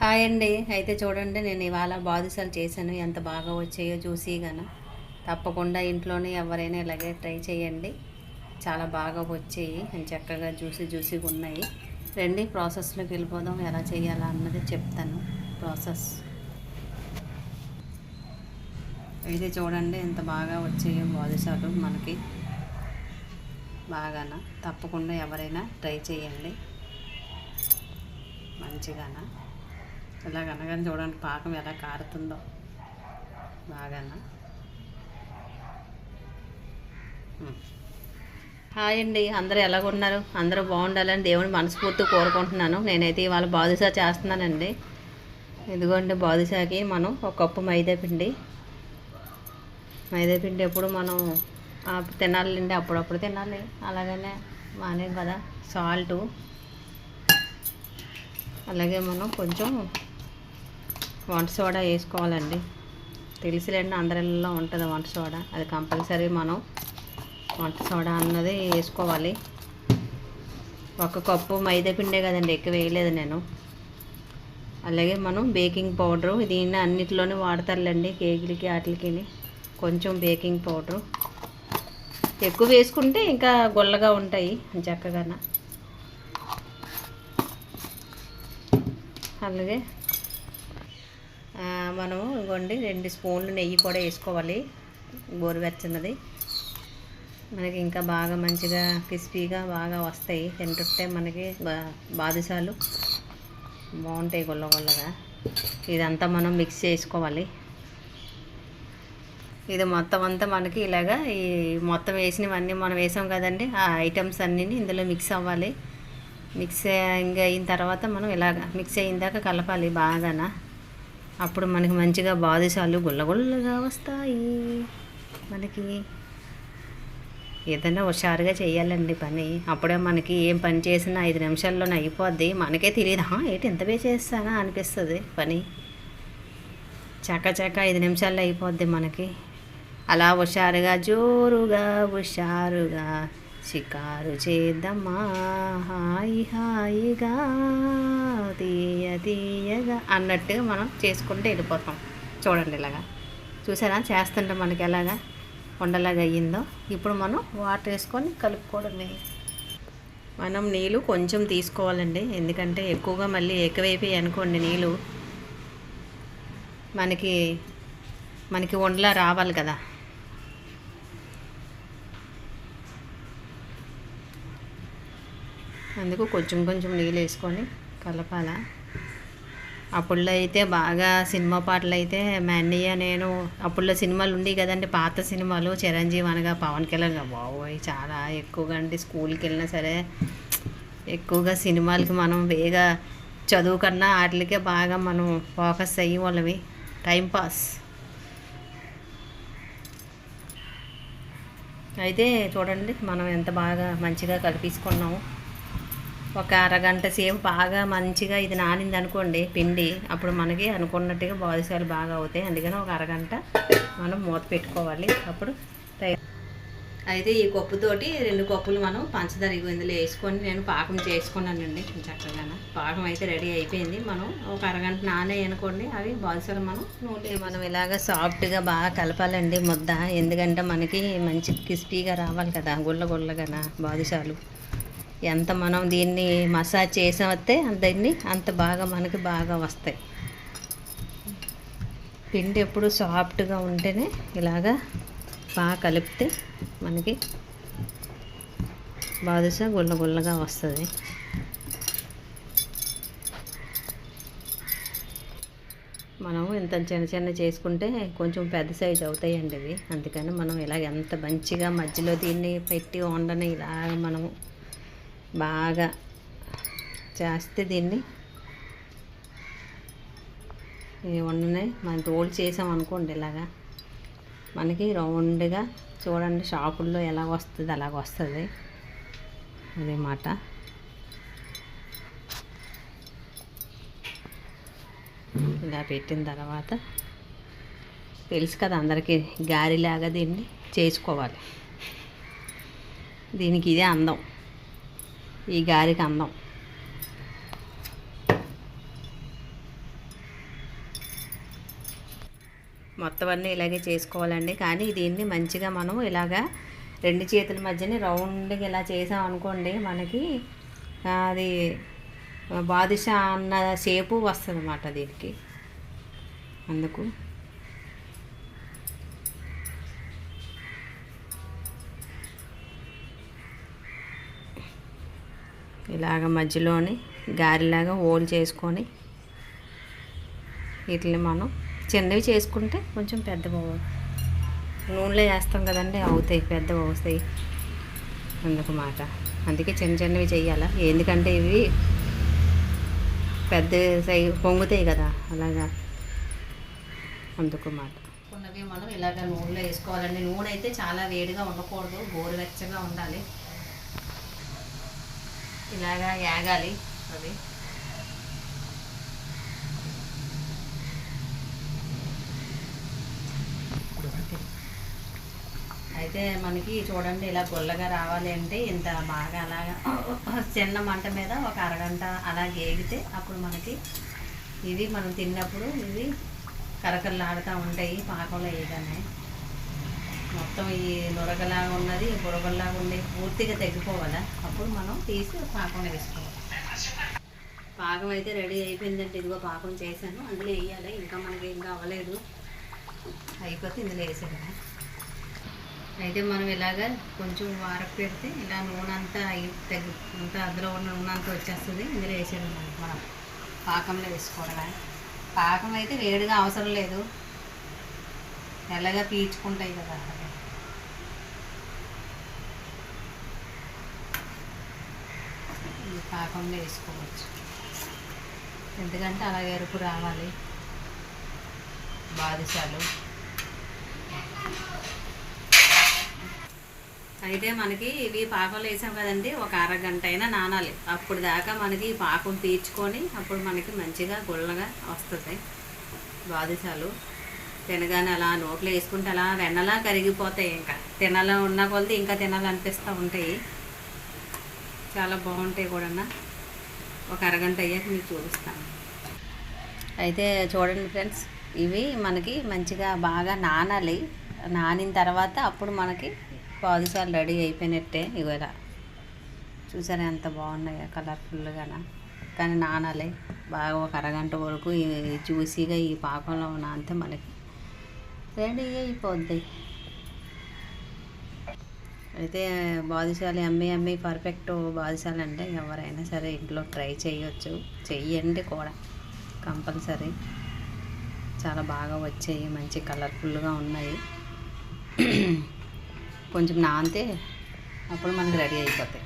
Hi అండి. అయితే చూడండి, నేను ఇవాళ బాదుషాలు చేశాను. ఎంత బాగా వచ్చాయో జ్యూసీగాను. తప్పకుండా ఇంట్లోనే ఎవరైనా ఇలాగే ట్రై చేయండి. చాలా బాగా వచ్చాయి అండ్ చక్కగా జ్యూసీగా ఉన్నాయి. రండి ప్రాసెస్లోకి వెళ్ళిపోదాం. ఎలా చేయాలా అన్నది చెప్తాను ప్రాసెస్. అయితే చూడండి ఎంత బాగా వచ్చాయో బాదుషాలు మనకి బాగాన. తప్పకుండా ఎవరైనా ట్రై చేయండి మంచిగాన. ఇలాగనగానే చూడండి పాకం ఎలా కారుతుందో బాగానా. హాయ్ అండి, అందరూ ఎలాగున్నారు? అందరూ బాగుండాలని దేవుని మనస్ఫూర్తి కోరుకుంటున్నాను. నేనైతే ఇవాళ బాదుషా చేస్తున్నానండి. ఇదిగోండి బాదుషాకి మనం ఒక కప్పు మైదాపిండి ఎప్పుడు మనం తినాలండి, అప్పుడప్పుడు తినాలి, అలాగనే మానేం కదా. సాల్టు, అలాగే మనం కొంచెం వంట సోడా వేసుకోవాలండి. తెలిసిలేండి, అందరిలో ఉంటుంది వంట సోడా. అది కంపల్సరీ మనం వంట సోడా అన్నది వేసుకోవాలి. ఒక కప్పు మైదా పిండే కదండి, ఎక్కువ వేయలేదు నేను. అలాగే మనం బేకింగ్ పౌడరు, దీన్ని అన్నిటిలోనే వాడతారులేండి, కేకులకి వాటికి. కొంచెం బేకింగ్ పౌడరు ఎక్కువ వేసుకుంటే ఇంకా గొల్లగా ఉంటాయి చక్కగా. అలాగే మనం ఇవ్వండి 2 స్పూన్లు నెయ్యి కూడా వేసుకోవాలి, గోరువెచ్చన్నది. మనకి ఇంకా బాగా మంచిగా క్రిస్పీగా బాగా వస్తాయి. తింటుంటే మనకి బాదుషాలు బాగుంటాయి గొల్లగా. ఇదంతా మనం మిక్స్ చేసుకోవాలి. ఇది మొత్తం అంతా మనకి ఇలాగా ఈ మొత్తం వేసినవన్నీ మనం వేసాం కదండి, ఆ ఐటమ్స్ అన్నీ ఇందులో మిక్స్ అవ్వాలి. మిక్స్ ఇంకా అయిన తర్వాత మనం ఇలాగ మిక్స్ అయిన దాకా కలపాలి బాగానా. అప్పుడు మనకి మంచిగా బాదుషాలు గుల్లగా వస్తాయి. మనకి ఏదైనా హుషారుగా చేయాలండి పని. అప్పుడే మనకి ఏం పని చేసినా 5 నిమిషాల్లోనే అయిపోద్ది. మనకే తెలియదు ఏంటి ఎంత చేస్తానా అనిపిస్తుంది. పని చక్క 5 నిమిషాల్లో అయిపోద్ది మనకి. అలా హుషారుగా హుషారుగా షికారు చేద్దామా హాయిగా తీయగా అన్నట్టుగా మనం చేసుకుంటూ వెళ్ళిపోతాం. చూడండి ఇలాగా చూసారా, చేస్తుంటే మనకి ఎలాగా ఉండలాగా అయ్యిందో. ఇప్పుడు మనం వాటర్ వేసుకొని కలుపుకోవడమే. మనం నీళ్ళు కొంచెం తీసుకోవాలండి, ఎందుకంటే ఎక్కువగా మళ్ళీ ఎక్కువైపోయాయి అనుకోండి నీళ్ళు మనకి ఉండలా రావాలి కదా. అందుకు కొంచెం నీళ్ళు వేసుకొని కలపాల. అప్పుల్లో అయితే బాగా సినిమా పాటలు అయితే మా అన్నయ్య నేను అప్పుల్లో సినిమాలు ఉండేవి కదండి, పాత సినిమాలు. చిరంజీవి అనగా పవన్ కళ్యాణ్ బాబోయ్ చాలా ఎక్కువగా అండి. స్కూల్కి వెళ్ళినా సరే ఎక్కువగా సినిమాలకి మనం వేగా చదువు కన్నా వాటికే బాగా మనం ఫోకస్ అయ్యి వాళ్ళవి టైంపాస్. అయితే చూడండి మనం ఎంత బాగా మంచిగా కలిపేసుకున్నాము. ఒక అరగంట సేపు బాగా మంచిగా ఇది నానింది అనుకోండి పిండి, అప్పుడు మనకి అనుకున్నట్టుగా బాదుషాలు బాగా అవుతాయి. అందుకని ఒక అరగంట మనం మూత పెట్టుకోవాలి. అప్పుడు అయితే ఈ కప్పుతోటి 2 కప్పులు మనం పంచదార ఇందులో వేసుకొని నేను పాకం చేసుకున్నానండి చక్కగా. పాకం అయితే రెడీ అయిపోయింది. మనం ఒక అరగంట నానాయి అనుకోండి అవి బాదుషాలు మనం ఇలాగ సాఫ్ట్గా బాగా కలపాలండి ముద్ద. ఎందుకంటే మనకి మంచి క్రిస్పీగా రావాలి కదా, గుల్లగాన బాదుషాలు. ఎంత మనం దీన్ని మసాజ్ చేసామంటే దీన్ని అంత బాగా మనకి బాగా వస్తాయి. పిండి ఎప్పుడు సాఫ్ట్గా ఉంటేనే ఇలాగా బాగా కలిపితే మనకి బాదుషా గుల్లగా వస్తుంది. మనం ఇంత చిన్న చేసుకుంటే కొంచెం పెద్ద సైజు అవుతాయండి ఇవి. అందుకని మనం ఇలాగ ఎంత మంచిగా మధ్యలో దీన్ని పెట్టి వండని ఇలాగ మనము బాగా చేస్తే దీన్ని ఉండనే మనం రోల్ చేసామనుకోండి ఇలాగా మనకి రౌండ్గా చూడండి షాపుల్లో ఎలా వస్తుంది అలాగ వస్తుంది అదేమాట. ఇలా పెట్టిన తర్వాత తెలుసు కదా అందరికీ, గారెలాగా దీన్ని చేసుకోవాలి. దీనికి ఇదే అందం, ఈ గారికి అందం. మొత్తం అన్నీ ఇలాగే చేసుకోవాలండి. కానీ దీన్ని మంచిగా మనం ఇలాగా 2 చేతుల మధ్యని రౌండ్గా ఇలా చేసాం అనుకోండి, మనకి అది బాదుషా అన్న షేపు వస్తుంది అన్నమాట దీనికి. అందుకు ఇలాగ మధ్యలోని గారెలాగా హోల్ చేసుకొని వీటిని మనం చిన్నవి చేసుకుంటే కొంచెం పెద్దగా నూనెలో వేస్తాం కదండి, అవుతాయి, పెద్దవి అవుతాయి అందుకు మాట. అందుకే చిన్న చిన్నవి చెయ్యాలా, ఎందుకంటే ఇవి పెద్ద పొంగుతాయి కదా అలాగా, అందుకు మాట. ఉన్నవి మనం ఇలాగ నూనెలో వేసుకోవాలండి. నూనె అయితే చాలా వేడిగా ఉండకూడదు, గోరువెచ్చగా ఉండాలి. ఇలాగా యాగాలి అవి. అయితే మనకి చూడండి ఇలా గుల్లగా రావాలి అంటే ఇంత బాగా అలాగా చిన్న మంట మీద ఒక అరగంట అలా గేగితే అప్పుడు మనకి ఇవి మనం తిన్నప్పుడు ఇవి కరకరలాడుతూ ఉంటాయి. పాకంలో వేయగానే మొత్తం ఈ నురగలాగా ఉన్నది బురగల్లాగా ఉండే పూర్తిగా తగ్గిపోవాలా, అప్పుడు మనం తీసి పాకంలో వేసుకోవాలి. పాకం అయితే రెడీ అయిపోయిందంటే ఇదిగో పాకం చేశాను, అందులో వేయాలి. ఇంకా మనకి ఇంకా అవ్వలేదు, అయిపోతే ఇందులో వేసాను. అయితే మనం ఇలాగ కొంచెం వారకు పెడితే ఇలా నూనె అంతా అంతా అందులో ఉన్న నూనె అంతా వచ్చేస్తుంది. ఇందులో వేసేది మనం పాకంలో వేసుకోవడమే. పాకం అయితే వేడిగా అవసరం లేదు, ఎలాగా పీల్చుకుంటాయి కదా. ఈ పాకంలో వేసుకోవచ్చు, ఎందుకంటే అలాగే ఎరుపు రావాలి బాదుషాలు. అయితే మనకి ఇవి పాకంలో వేసాం కదండి, ఒక అరగంట అయినా నానాలి. అప్పుడు దాకా మనకి పాకం పీల్చుకొని అప్పుడు మనకి మంచిగా గుల్లగా వస్తుంది బాదుషాలు. తినగానే అలా నోట్లో వేసుకుంటే అలా వెన్నలా కరిగిపోతాయి. ఇంకా తినాలో ఉన్న కొలది ఇంకా తినాలనిపిస్తూ ఉంటాయి, చాలా బాగుంటాయి కూడా. ఒక అరగంట అయ్యాక మీకు చూపిస్తాను. అయితే చూడండి ఫ్రెండ్స్, ఇవి మనకి మంచిగా బాగా నానాలి. నానిన తర్వాత అప్పుడు మనకి బాదుషాలు రెడీ అయిపోయినట్టే. ఇవి ఇలా చూసారా ఎంత బాగున్నాయో కలర్ఫుల్గా. కానీ నానాలి బాగా ఒక అరగంట వరకు జ్యూసీగా ఈ పాకంలో నానితే మనకి రెడీ అయిపోద్ది. అయితే బాదుషాలు అమ్మి పర్ఫెక్ట్ బాదుషాలు అంటే ఎవరైనా సరే ఇంట్లో ట్రై చేయొచ్చు, చెయ్యండి కూడా కంపల్సరీ. చాలా బాగా వచ్చాయి, మంచి కలర్ఫుల్గా ఉన్నాయి. కొంచెం నానితే అప్పుడు మనకి రెడీ అయిపోతాయి.